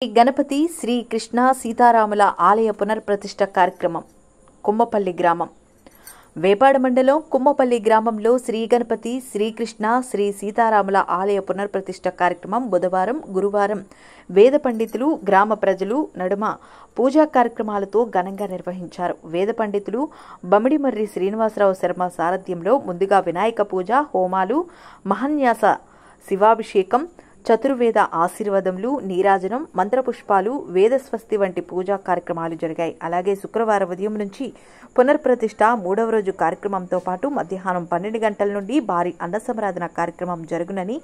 గణపతి శ్రీ కృష్ణ సీతారాముల ఆలయ పునర్ప్రతిష్ఠ కార్యక్రమం కుమ్మపల్లి గ్రామం వేపాడ మండలం కుమ్మపల్లి గ్రామంలో శ్రీ గణపతి శ్రీకృష్ణ శ్రీ సీతారాముల ఆలయ పునర్ప్రతిష్ఠ కార్యక్రమం బుధవారం గురువారం వేద పండితులు గ్రామ ప్రజలు నడుమ పూజా కార్యక్రమాలతో ఘనంగా నిర్వహించారు. వేద పండితులు బమిడిమర్రి శ్రీనివాసరావు శర్మ సారథ్యంలో ముందుగా వినాయక పూజ, హోమాలు, మహాన్యాస శివాభిషేకం, చతుర్వేద ఆశీర్వాదములు, నీరాజనం, మంత్రపుష్పాలు, వేదస్వస్తి వంటి పూజా కార్యక్రమాలు జరిగాయి. అలాగే శుక్రవారం ఉదయం నుంచి పునర్ప్రతిష్ఠ 3వ రోజు కార్యక్రమంతో పాటు మధ్యాహ్నం 12 గంటల నుండి భారీ అన్నసమరాధన కార్యక్రమం జరుగునని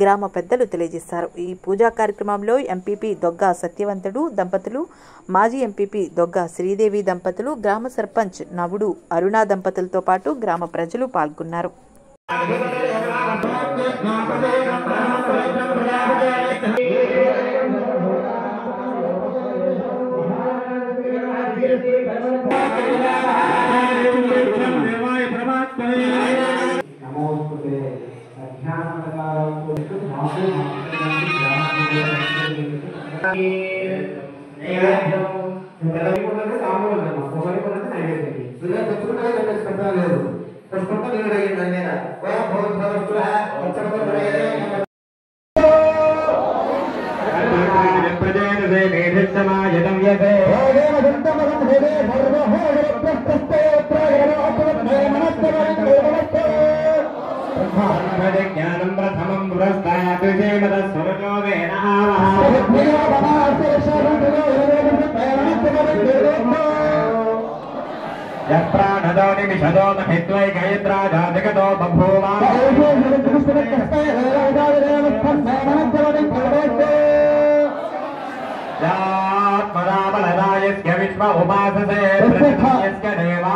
గ్రామ పెద్దలు తెలియజేశారు. ఈ పూజా కార్యక్రమంలో ఎంపీపీ దొగ్గ సత్యవంతుడు దంపతులు, మాజీ ఎంపీపీ దొగ్గ శ్రీదేవి దంపతులు, గ్రామ సర్పంచ్ నవుడు అరుణ దంపతులతో పాటు గ్రామ ప్రజలు పాల్గొన్నారు. ज्ञानं प्रथमं पुरस्तात् यप्राणदो निमिषदो महित्वै गायत्राजा जगतो बभूवा यात्मराबलदायस्य विश्व उपासते यस्य देवा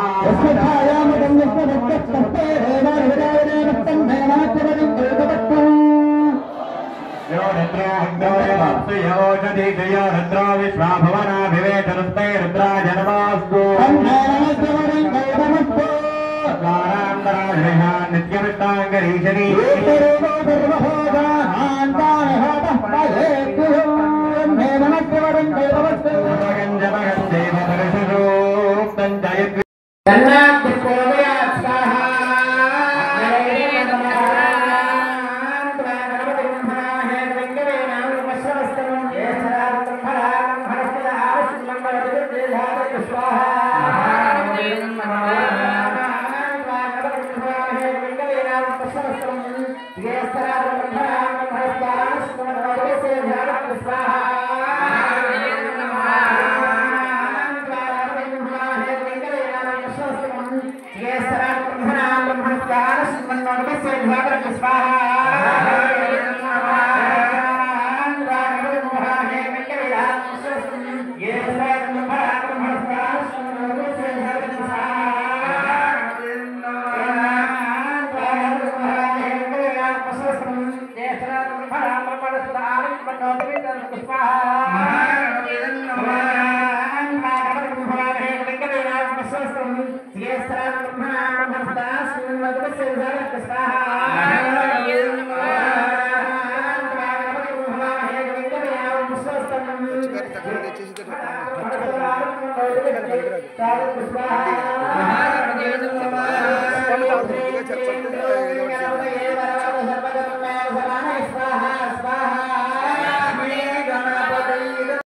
रुद्रो विश्वाभवनाभिवेशनस्ते रुद्राय नमोऽस्तु नित्यमिष्टाङ्गरीशनी